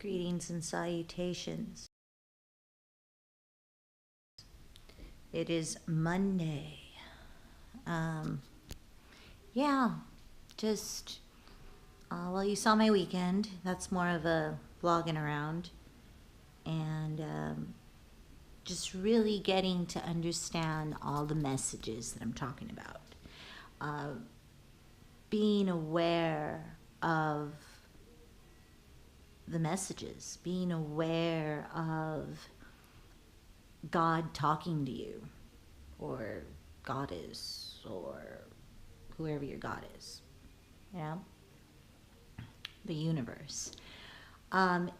Greetings and salutations. It is Monday. Yeah, just, well, you saw my weekend. That's more of a vlogging around. And just really getting to understand all the messages that I'm talking about. Being aware of the messages, being aware of God talking to you, or Goddess, or whoever your God is, you know, the universe. I'm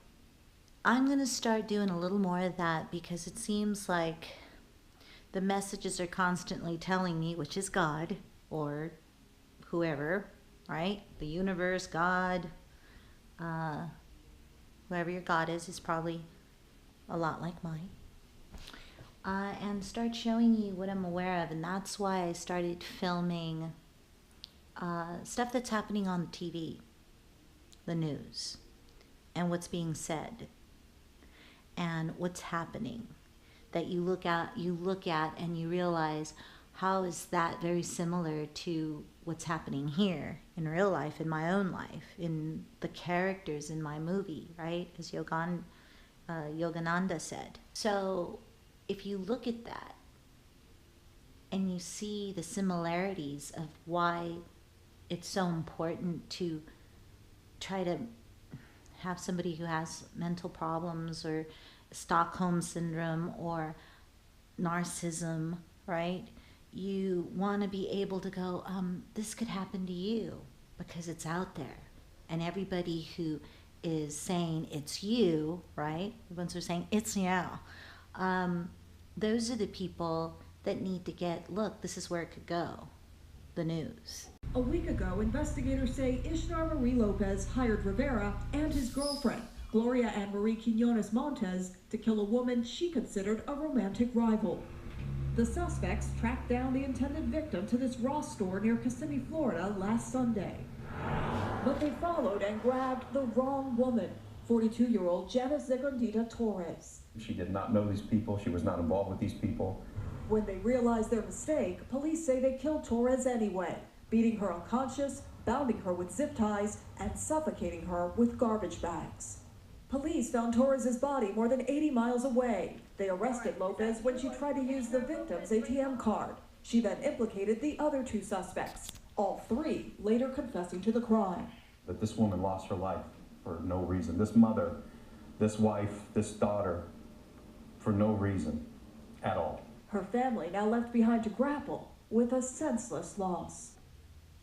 going to start doing a little more of that because it seems like the messages are constantly telling me, which is God, or whoever, right? The universe, God, whoever your God is probably a lot like mine. And start showing you what I'm aware of. And that's why I started filming stuff that's happening on TV, the news, and what's being said, and what's happening. That you look at and you realize, how is that very similar to what's happening here in real life, in my own life, in the characters in my movie, right? As Yogananda said. So if you look at that and you see the similarities of why it's so important to try to have somebody who has mental problems or Stockholm syndrome or narcissism, right? You want to be able to go, this could happen to you because it's out there. And everybody who is saying it's you, right? The ones who are saying it's you. Those are the people that need to get, look, this is where it could go. The news. A week ago, investigators say Ishnar Marie Lopez hired Rivera and his girlfriend, Gloria Ann Marie Quinones Montes, to kill a woman she considered a romantic rival. The suspects tracked down the intended victim to this Ross store near Kissimmee, Florida last Sunday. But they followed and grabbed the wrong woman, 42-year-old Janice Zegondita Torres. She did not know these people. She was not involved with these people. When they realized their mistake, police say they killed Torres anyway, beating her unconscious, bounding her with zip ties, and suffocating her with garbage bags. Police found Torres' body more than 80 miles away. They arrested Lopez when she tried to use the victim's ATM card. She then implicated the other two suspects, all three later confessing to the crime. But this woman lost her life for no reason. This mother, this wife, this daughter, for no reason at all. Her family now left behind to grapple with a senseless loss.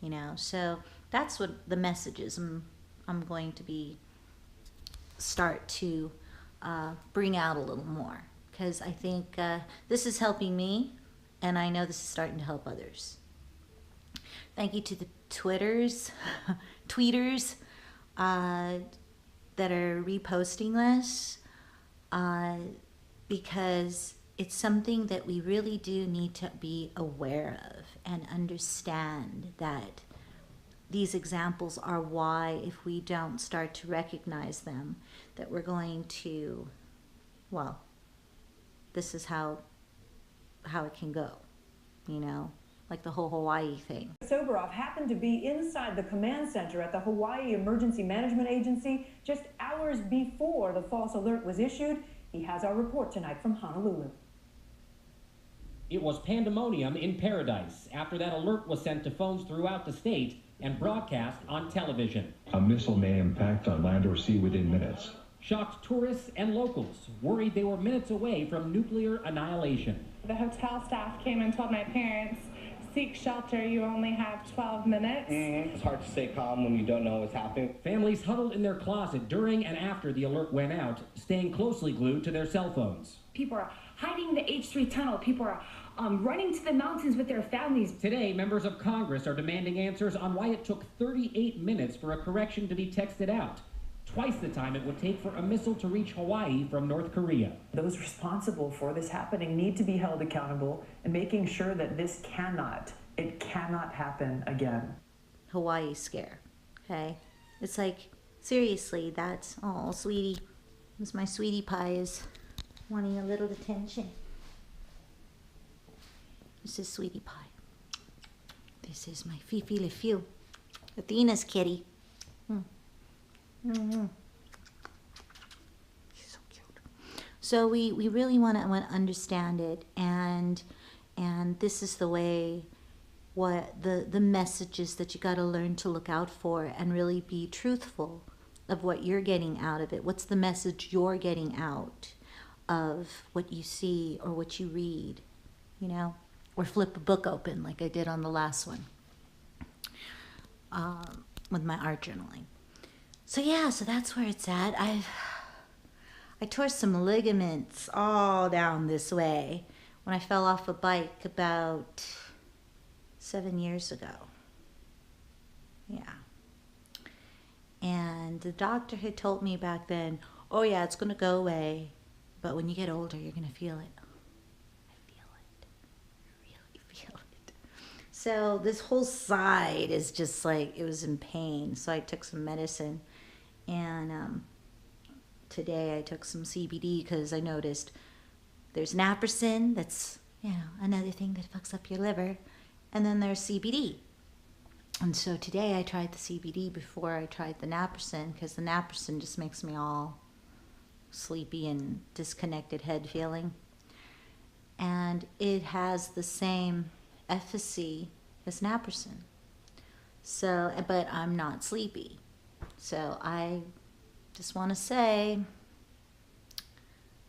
You know, so that's what the message is I'm going to start to bring out a little more, because I think this is helping me, and I know this is starting to help others. Thank you to the tweeters that are reposting this, because it's something that we really do need to be aware of and understand that these examples are why, if we don't start to recognize them, that we're going to, well, this is how it can go, you know, like the whole Hawaii thing. Soboroff happened to be inside the command center at the Hawaii Emergency Management Agency just hours before the false alert was issued. He has our report tonight from Honolulu. It was pandemonium in paradise after that alert was sent to phones throughout the state and broadcast on television. A missile may impact on land or sea within minutes. Shocked tourists and locals, worried they were minutes away from nuclear annihilation. The hotel staff came and told my parents, seek shelter, you only have 12 minutes. It's hard to stay calm when you don't know what's happening. Families huddled in their closet during and after the alert went out, staying closely glued to their cell phones. People are hiding in the H3 tunnel. People are running to the mountains with their families. Today, members of Congress are demanding answers on why it took 38 minutes for a correction to be texted out. Twice the time it would take for a missile to reach Hawaii from North Korea. Those responsible for this happening need to be held accountable and making sure that this cannot happen again. Hawaii scare, okay? It's like, seriously, that's, oh, sweetie, Because my sweetie pie is wanting a little attention. This is sweetie pie. This is my Fifi Le Few. Athena's kitty. Mm-hmm. She's so cute. So we really want to understand it, and this is the way, what the messages that you got to learn to look out for and really be truthful of what you're getting out of it. What's the message you're getting out of what you see or what you read, you know, or flip a book open like I did on the last one with my art journaling. So yeah, so that's where it's at. I tore some ligaments all down this way when I fell off a bike about 7 years ago. Yeah. And the doctor had told me back then, oh yeah, it's going to go away, but when you get older, you're going to feel it. I feel it. I really feel it. So this whole side is just like, it was in pain. So I took some medicine, and today I took some CBD because I noticed there's naproxen, that's, you know, another thing that fucks up your liver, and then there's CBD. And so today I tried the CBD before I tried the naproxen, because the naproxen just makes me all sleepy and disconnected head feeling. And it has the same efficacy as naproxen. So, but I'm not sleepy. So I just want to say,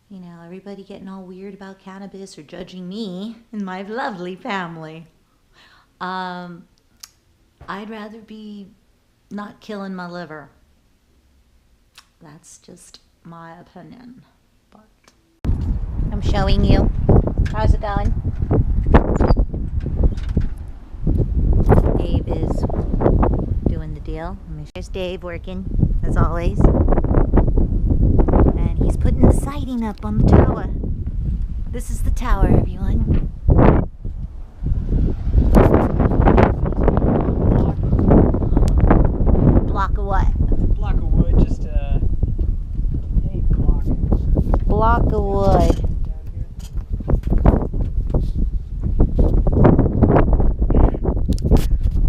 you know, everybody getting all weird about cannabis or judging me and my lovely family. I'd rather be not killing my liver. That's just my opinion. But I'm showing you. How's it going? Dave is doing the deal. There's Dave working, as always. And he's putting the siding up on the tower. This is the tower, everyone. Block of what? Block of wood, just a block. Block of wood.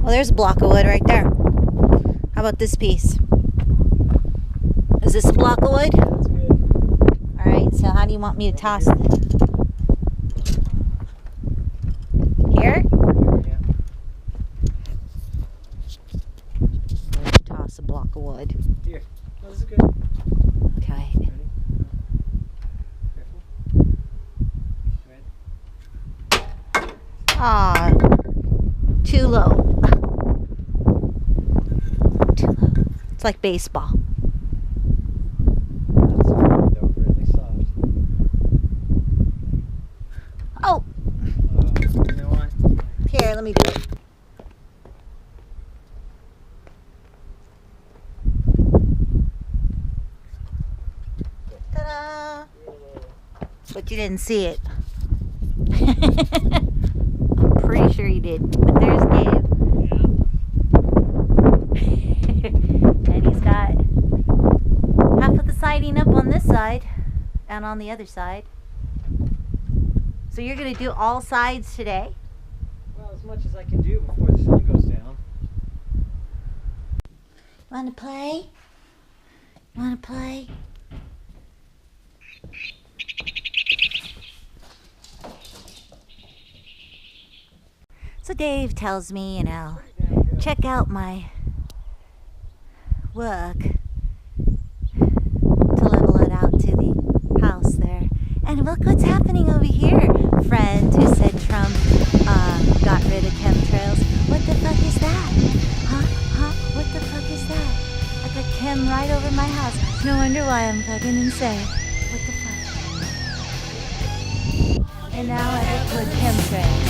Well, there's a block of wood right there. How about this piece? Is this a block of wood? That's good. Alright, so how do you want me to toss it? Here? Yeah. Let's toss a block of wood. Here. Oh, this is good. Okay. Ready? Careful. Ready? Ah, too low. Too low. It's like baseball. That's though, really soft. Oh, You know what? here, let me do it. Ta-da! But you didn't see it. I'm pretty sure you did. But there's Dave. And he's got half of the siding up on this side and on the other side. So you're going to do all sides today? Well, as much as I can do before the sun goes down. Want to play? Want to play? So Dave tells me, you know, check out my work to level it out to the house there. And look what's happening over here. Friend who said Trump got rid of chemtrails. What the fuck is that? Huh? What the fuck is that? I got chem right over my house. No wonder why I'm fucking insane. What the fuck? And now I look good chemtrails.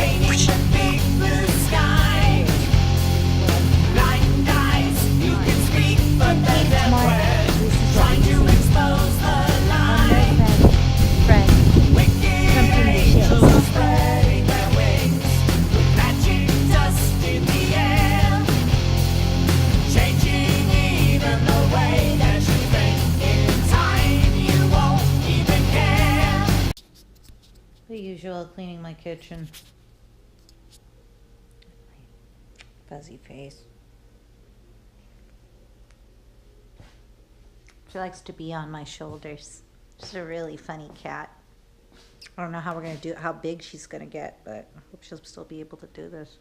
middle of cleaning my kitchen. Fuzzy face. She likes to be on my shoulders. She's a really funny cat. I don't know how we're gonna do it, how big she's gonna get, but I hope she'll still be able to do this.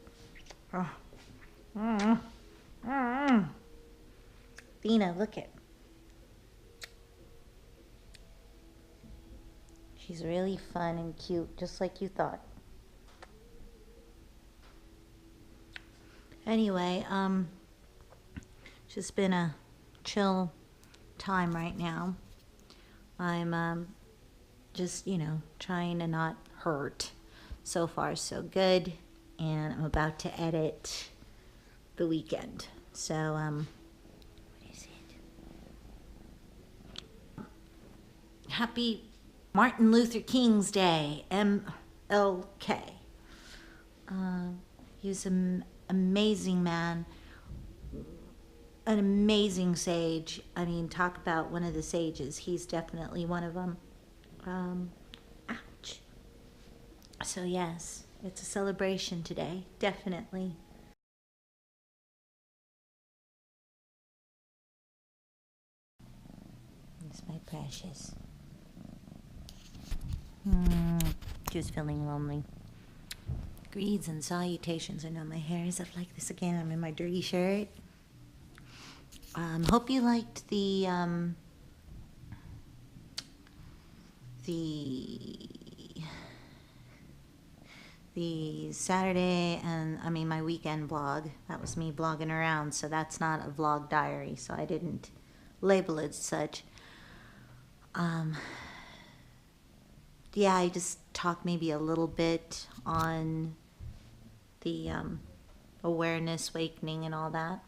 Oh. Dina, look it. She's really fun and cute, just like you thought. Anyway, it's just been a chill time right now. I'm just, you know, trying to not hurt. So far, so good. And I'm about to edit the weekend. So, what is it? Happy Martin Luther King's Day, MLK. He was an amazing man, an amazing sage. I mean, talk about one of the sages. He's definitely one of them. Ouch. So yes, it's a celebration today, definitely. It's my precious. Just feeling lonely. Greetings and salutations. I know my hair is up like this again. I'm in my dirty shirt. Hope you liked the Saturday and my weekend vlog. That was me vlogging around, so that's not a vlog diary, so I didn't label it such. Yeah, I just talked maybe a little bit on the awareness, awakening, and all that.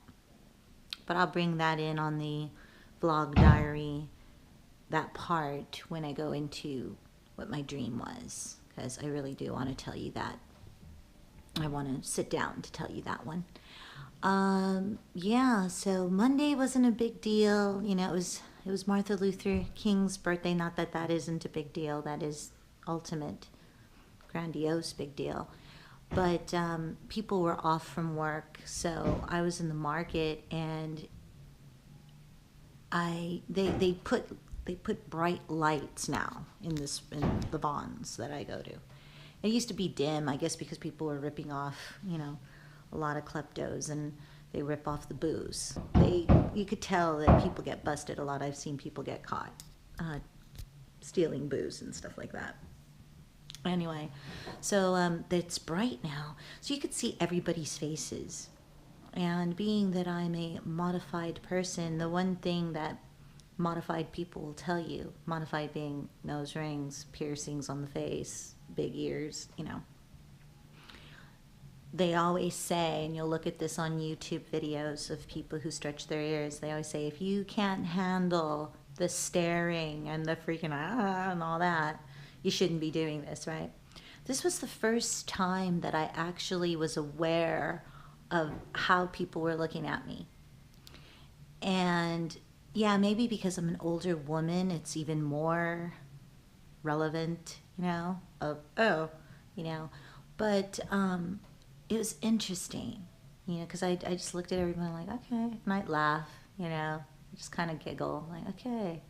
But I'll bring that in on the vlog diary, that part, when I go into what my dream was, because I really do want to tell you that. I want to sit down to tell you that one. Yeah, so Monday wasn't a big deal. You know, it was Martin Luther King's birthday. Not that that isn't a big deal. That is ultimate, grandiose big deal. But people were off from work, so I was in the market, and they put bright lights now in the Vons that I go to. It used to be dim, I guess, because people were ripping off, you know, a lot of kleptos, and they rip off the booze. You could tell that people get busted a lot. I've seen people get caught stealing booze and stuff like that. Anyway, so it's bright now, so you could see everybody's faces. And being that I'm a modified person, the one thing that modified people will tell you, modified being nose rings, piercings on the face, big ears, you know, they always say, and you'll look at this on YouTube videos of people who stretch their ears, they always say, if you can't handle the staring and the freaking and all that, you shouldn't be doing this, right? This was the first time that I actually was aware of how people were looking at me. And yeah, maybe because I'm an older woman, it's even more relevant, you know, you know, but it was interesting, you know, because I just looked at everyone like, okay, and I'd laugh, you know, just kind of giggle, like, okay.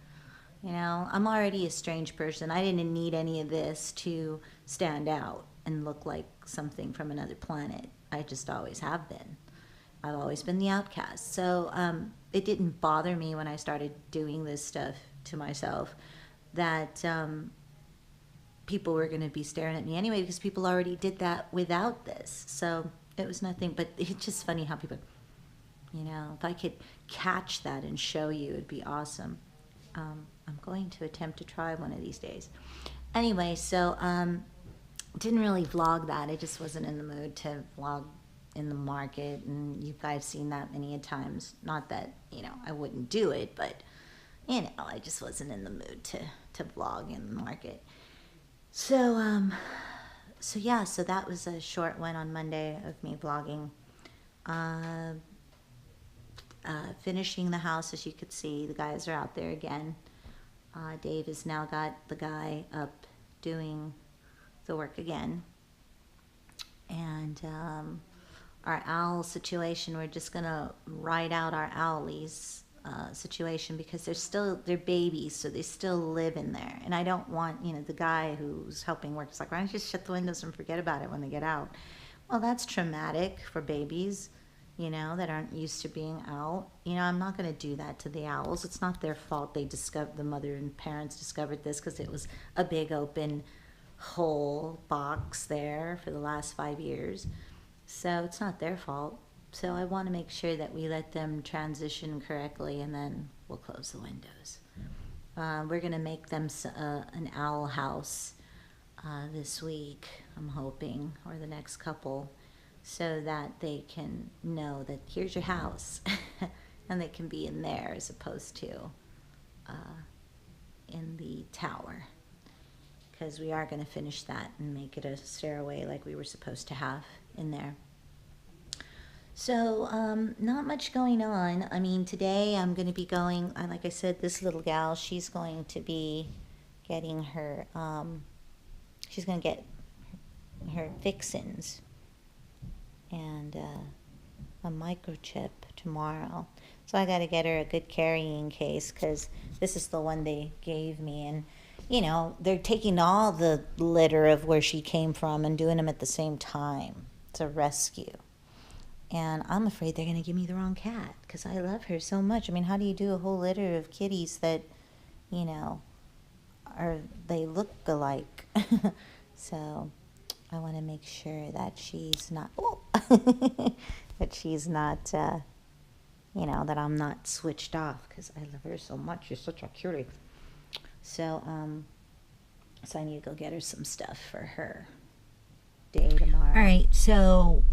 You know, I'm already a strange person. I didn't need any of this to stand out and look like something from another planet. I just always have been. I've always been the outcast. So it didn't bother me when I started doing this stuff to myself that people were going to be staring at me anyway, because people already did that without this. So it was nothing, but it's just funny how people, you know, if I could catch that and show you, it'd be awesome. I'm going to attempt to try one of these days. Anyway, so didn't really vlog that. I just wasn't in the mood to vlog in the market, and you guys seen that many a times. Not that, you know, I wouldn't do it, but you know, I just wasn't in the mood to vlog in the market. So so yeah, so that was a short one on Monday of me vlogging. Finishing the house, as you could see, the guys are out there again. Dave has now got the guy up doing to work again. And our owl situation, we're just going to ride out our owl lease situation because they're babies, so they still live in there. And I don't want, the guy who's helping work is like, why don't you just shut the windows and forget about it when they get out? Well, that's traumatic for babies, that aren't used to being out. I'm not going to do that to the owls. It's not their fault. The mother and parents discovered this because it was a big open whole box there for the last 5 years. So it's not their fault. So I want to make sure that we let them transition correctly, and then we'll close the windows. We're going to make them an owl house this week, I'm hoping, or the next couple, so that they can know that here's your house and they can be in there as opposed to in the tower. Because we are going to finish that and make it a stairway like we were supposed to have in there. So, not much going on. I mean, today I'm going to be going, like I said, this little gal, she's going to be getting her, she's going to get her fixins and a microchip tomorrow. So I got to get her a good carrying case because this is the one they gave me. And they're taking all the litter of where she came from and doing them at the same time. It's a rescue. And I'm afraid they're going to give me the wrong cat because I love her so much. I mean, how do you do a whole litter of kitties that, they look alike? So I want to make sure that she's not, that she's not, that I'm not switched off because I love her so much. She's such a cutie. So, so I need to go get her some stuff for her day tomorrow. All right, so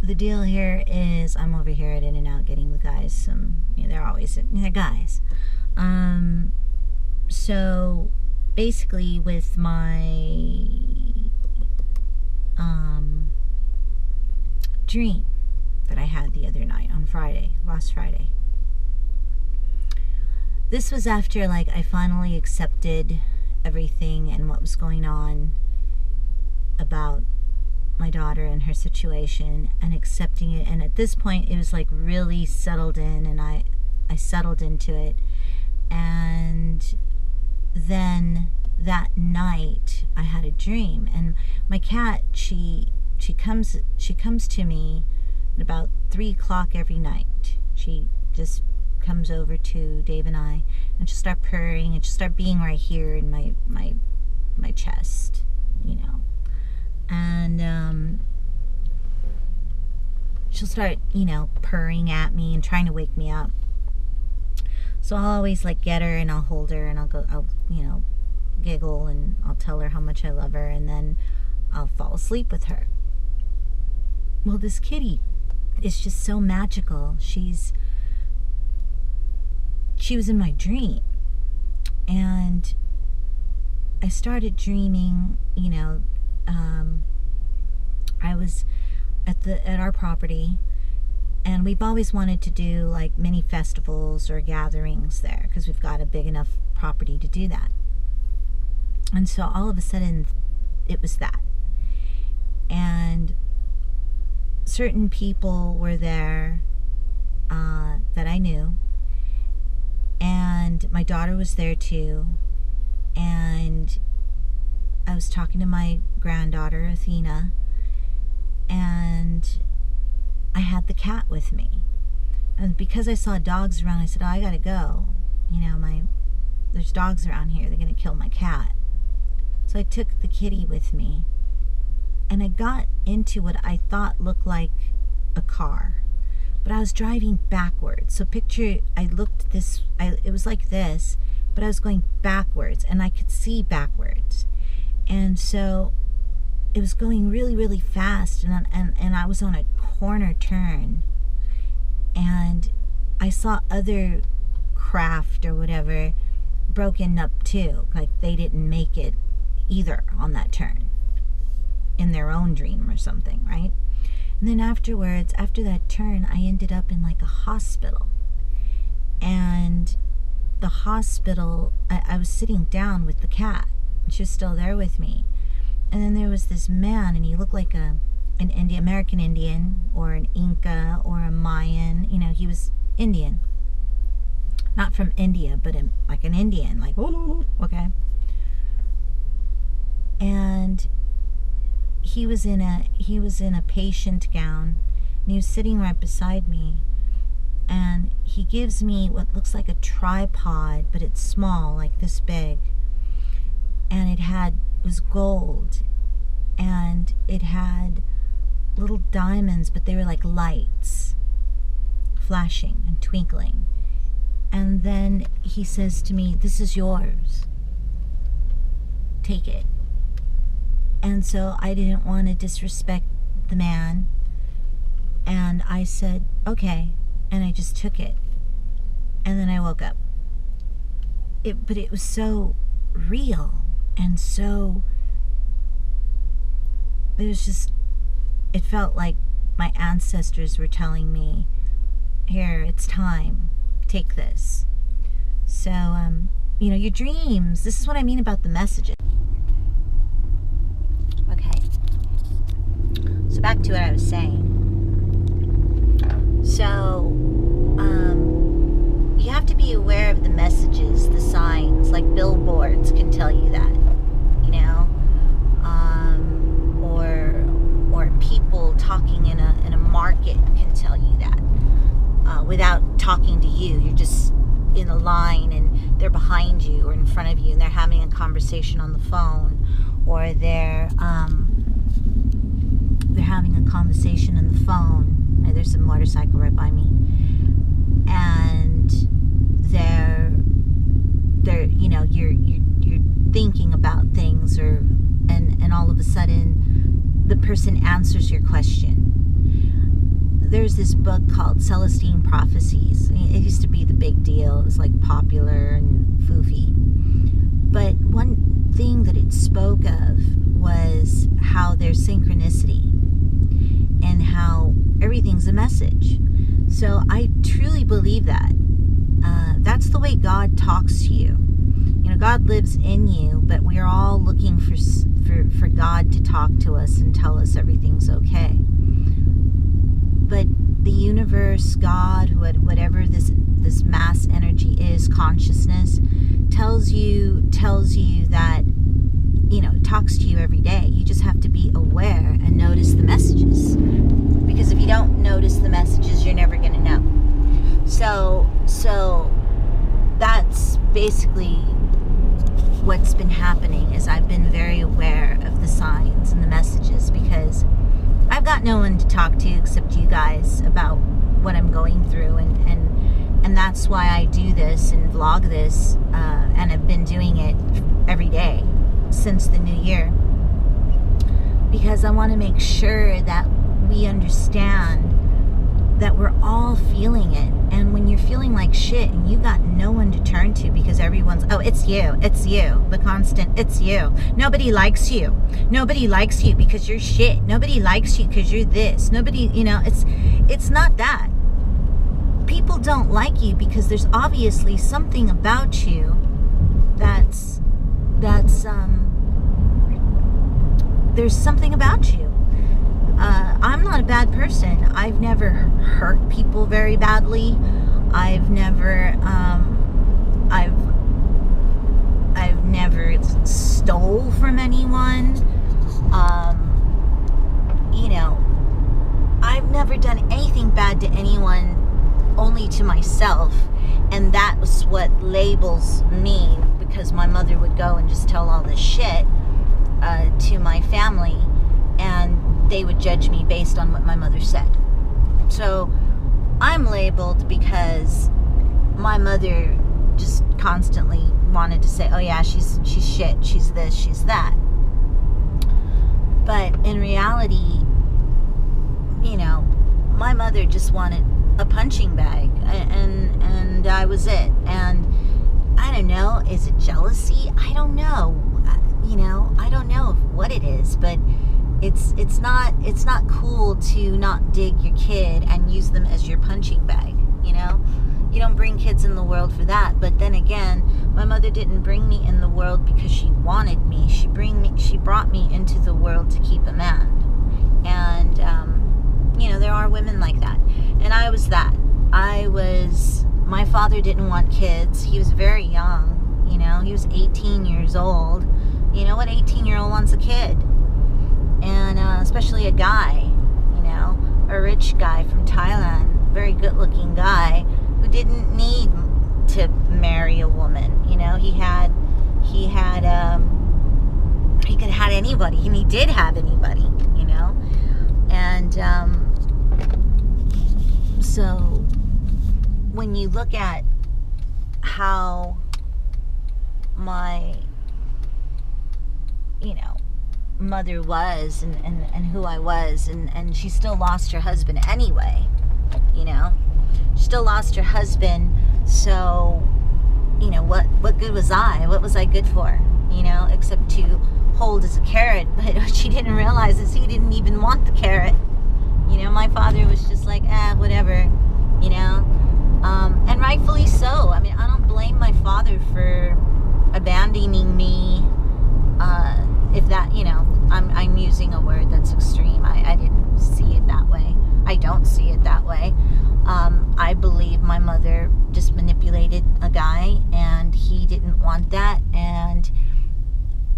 the deal here is I'm over here at In-N-Out getting the guys some, they're guys. So basically with my dream that I had the other night on last Friday. This was after, I finally accepted everything and what was going on about my daughter and her situation and accepting it. And at this point, it was, really settled in, and I settled into it. And then that night, I had a dream. And my cat, she comes to me at about 3 o'clock every night. She just comes over to Dave and I, and she'll start purring, and she'll start being right here in my chest, and she'll start, purring at me and trying to wake me up. So I'll always get her and I'll hold her and I'll giggle and I'll tell her how much I love her, and then I'll fall asleep with her. Well, this kitty is just so magical. She was in my dream, and I started dreaming, I was at our property, and we've always wanted to do mini festivals or gatherings there because we've got a big enough property to do that. And so all of a sudden it was that, and certain people were there that I knew, and my daughter was there too, and I was talking to my granddaughter Athena, and I had the cat with me. And because I saw dogs around, I said, I gotta go. There's dogs around here, they're gonna kill my cat. So I took the kitty with me, and I got into what I thought looked like a car, but I was driving backwards. So picture, it was like this, but I was going backwards, and I could see backwards. And so it was going really, really fast, and I was on a corner turn, and I saw other craft or whatever broken up too, they didn't make it either on that turn in their own dream or something, right? And then afterwards, after that turn, I ended up in a hospital, and the hospital, I was sitting down with the cat, and she was still there with me. And then there was this man, and he looked like an American Indian or an Inca or a Mayan. You know, he was Indian. Not from India, but like an Indian, like, okay. And he was in a patient gown, and he was sitting right beside me, and he gives me what looks like a tripod, but it's small, like this big, and it was gold, and it had little diamonds, but they were like lights flashing and twinkling. And then he says to me, "This is yours. Take it." And so I didn't want to disrespect the man, and I said, "Okay," and I just took it. And then I woke up. But it was so real, and so it felt like my ancestors were telling me, "Here, it's time. Take this." So, you know, your dreams, this is what I mean about the messages. Okay. So back to what I was saying. So, you have to be aware of the messages, the signs, like billboards can tell you that, you know, or people talking in a market can tell you that, without talking to you. You're just in a line and they're behind you or in front of you and they're having a conversation on the phone, or they're having a conversation on the phone. There's a motorcycle right by me, and they're you know, you're thinking about things, and all of a sudden the person answers your question. There's this book called Celestine Prophecies. It used to be the big deal. It was like popular and foofy. But one thing that it spoke of was how there's synchronicity and how everything's a message. So I truly believe that. That's the way God talks to you. You know, God lives in you, but we're all looking for God to talk to us and tell us everything's okay. But the universe, God, whatever this mass energy is, consciousness, tells you that, you know, it talks to you every day. You just have to be aware and notice the messages. Because if you don't notice the messages, you're never going to know. So that's basically what's been happening, is I've been very aware of the signs and the messages, because I've got no one to talk to except you guys about what I'm going through, and that's why I do this and vlog this, and I've been doing it every day since the new year, because I want to make sure that we understand that we're all feeling it. And when you're feeling like shit and you got no one to turn to, because everyone's, oh, it's you, the constant, it's you. Nobody likes you. Nobody likes you because you're shit. Nobody likes you because you're this. Nobody, you know, it's not that. People don't like you because there's obviously something about you that's there's something about you. I'm not a bad person. I've never hurt people very badly. I've never stole from anyone. You know, I've never done anything bad to anyone, only to myself, and that was what labels me, because my mother would go and just tell all this shit to my family, and they would judge me based on what my mother said. So I'm labeled because my mother just constantly wanted to say, oh yeah, she's shit, she's this, she's that. But in reality, you know, my mother just wanted a punching bag, and I was it. And I don't know, is it jealousy? I don't know. You know, I don't know what it is, but it's not cool to not dig your kid and use them as your punching bag, you know? You don't bring kids in the world for that. But then again, My mother didn't bring me in the world because she wanted me. She brought me into the world to keep a man. And, there are women like that. And I was that. My father didn't want kids. He was very young, he was 18 years old. You know what 18-year-old wants a kid? And especially a guy, a rich guy from Thailand, very good-looking guy who didn't need to marry a woman. He could have had anybody, and he did have anybody, and so when you look at how my mother was and who I was, and she still lost her husband anyway, she still lost her husband. So what good was I? What was I good for? Except to hold as a carrot. But what she didn't realize is he didn't even want the carrot. My father was just like, whatever, and rightfully so. I mean, I don't blame my father for abandoning me. If that, I'm using a word that's extreme. I didn't see it that way. I don't see it that way. I believe my mother just manipulated a guy, and he didn't want that. And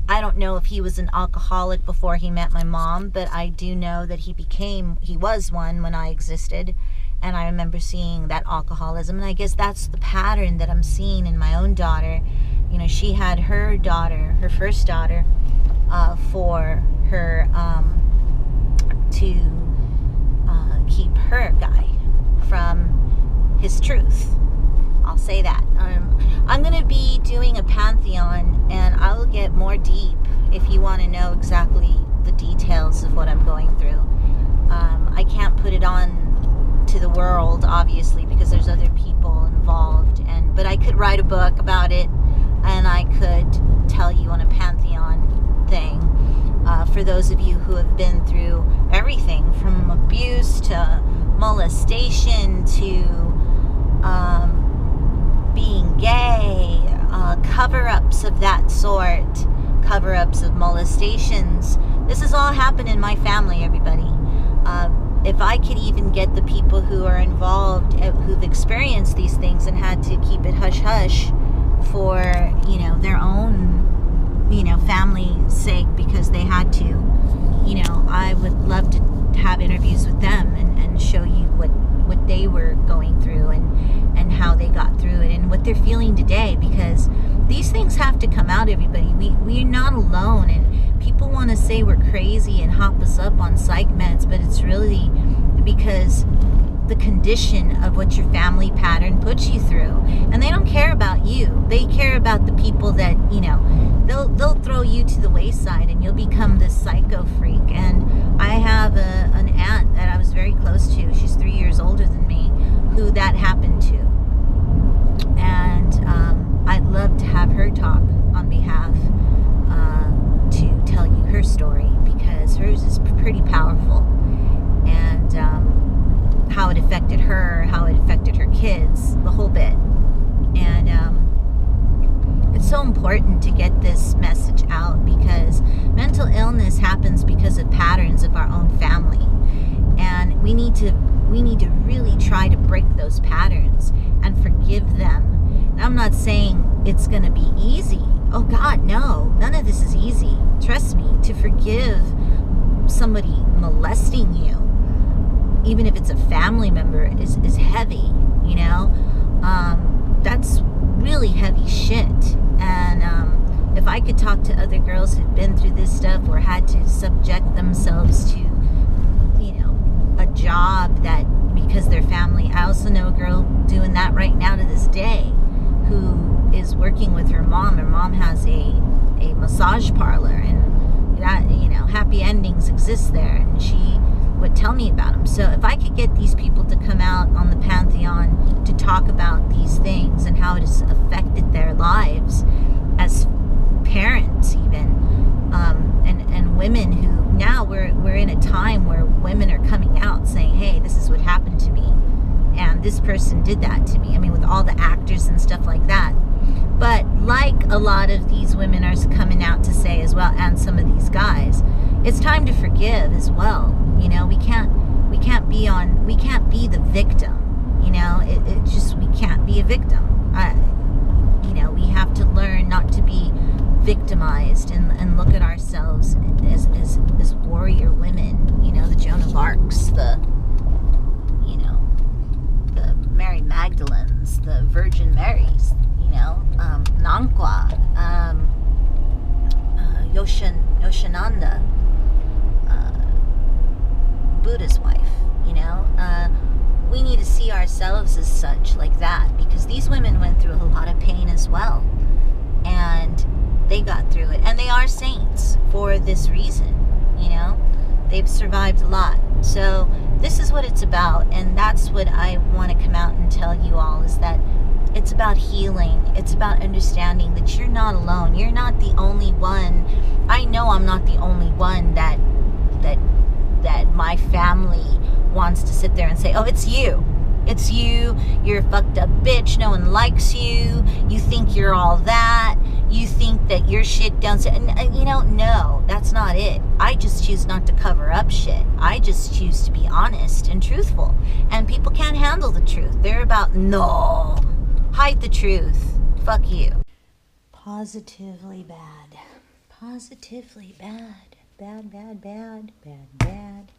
I don't know if he was an alcoholic before he met my mom, but I do know that he was one when I existed. And I remember seeing that alcoholism. And I guess that's the pattern that I'm seeing in my own daughter. She had her daughter, her first daughter, for her to keep her guy from his truth. I'll say that. I'm going to be doing a pantheon, and I'll get more deep if you want to know exactly the details of what I'm going through. I can't put it on to the world, obviously, because there's other people involved, but I could write a book about it, and I could tell you on a pantheon thing. For those of you who have been through everything from abuse to molestation to being gay, cover-ups of that sort, cover-ups of molestations. This has all happened in my family, everybody. If I could even get the people who are involved, who've experienced these things and had to keep it hush-hush for, their own, family's sake, because they had to, I would love to have interviews with them and show you what they were going through and how they got through it and what they're feeling today, because these things have to come out, everybody. We're not alone, and people want to say we're crazy and hop us up on psych meds, but it's really because the condition of what your family pattern puts you through. And they don't care about you. They care about the people that, they'll throw you to the wayside and you'll become this psycho freak. And I have an aunt that I was very close to. She's 3 years older than me, who that happened to. And I'd love to have her talk on behalf to tell you her story, because hers is pretty powerful. And how it affected her, how it affected her kids, the whole bit. And it's so important to get this message out, because mental illness happens because of patterns of our own family. And we need to really try to break those patterns and forgive them. And I'm not saying it's going to be easy. Oh God, no. None of this is easy. Trust me, to forgive somebody molesting you, even if it's a family member, is heavy, that's really heavy shit. And if I could talk to other girls who've been through this stuff or had to subject themselves to, a job that because their family, I also know a girl doing that right now to this day, who is working with her mom. Her mom has a massage parlor, and that, happy endings exist there, and she would tell me about them. So if I could get these people to come out on the Pantheon to talk about these things and how it has affected their lives as parents, even, and women who, now we're in a time where women are coming out saying, hey, this is what happened to me, and this person did that to me. I mean, with all the actors and stuff like that. But like a lot of these women are coming out to say as well, and some of these guys, it's time to forgive as well. You know, we can't be the victim. You know, we can't be a victim. You know, we have to learn not to be victimized and look at ourselves as warrior women. You know, the Joan of Arcs, the Mary Magdalenes, the Virgin Marys, you know, Nankwa, Yoshinanda, Buddha's wife, you know. We need to see ourselves as such, like that, because these women went through a lot of pain as well, and they got through it, and they are saints for this reason, you know. They've survived a lot. So this is what it's about, and that's what I want to come out and tell you all, is that it's about healing. It's about understanding that you're not alone. You're not the only one. I know I'm not the only one that my family wants to sit there and say, oh, it's you. It's you. You're a fucked up bitch. No one likes you. You think you're all that. You think that your shit don't say, and you know, no, that's not it. I just choose not to cover up shit. I just choose to be honest and truthful. And people can't handle the truth. They're about, no, hide the truth. Fuck you. Positively bad. Positively bad. Bad, bad, bad, bad, bad.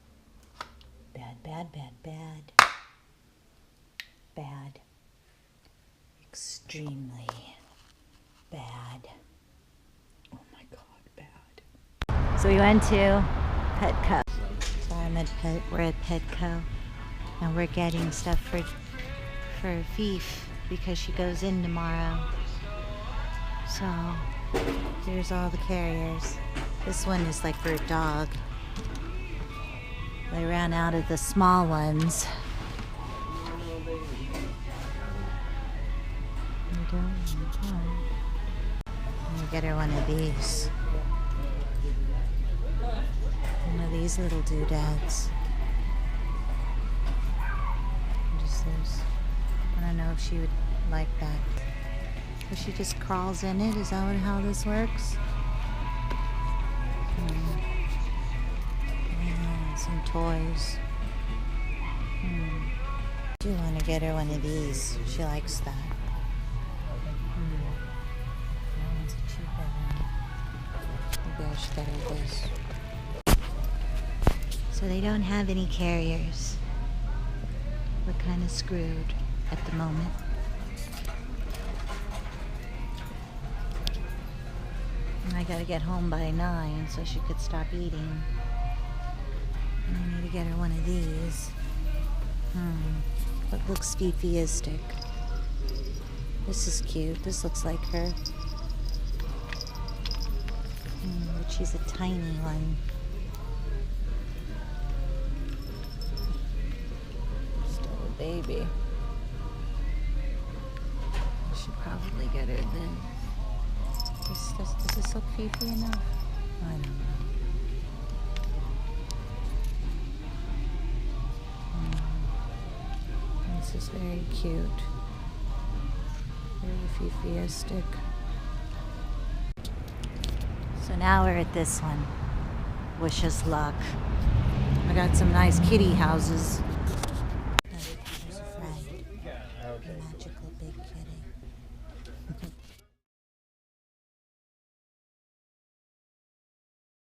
Bad, bad, bad, bad. Bad. Extremely bad. Oh my God, bad. So we went to Petco. So we're at Petco, and we're getting stuff for Fief because she goes in tomorrow. So here's all the carriers. This one is like for a dog. They ran out of the small ones. I'm gonna get her one of these. One of these little doodads. I don't know if she would like that. But she just crawls in it. Is that how this works? Yeah, some toys. I do want to get her one of these. She likes that. That one's a cheaper one. Maybe I should get her this. So they don't have any carriers. We're kind of screwed at the moment. And I gotta get home by 9 so she could stop eating. And I need to get her one of these. What looks Fifiistic. This is cute. This looks like her. But she's a tiny one. Still a baby. I should probably get her then. Does this look Fifi enough? I don't know. This is very cute. Very Fifiistic. So now we're at this one. Wish us luck. I got some nice kitty houses. There's a friend. A magical big kitty.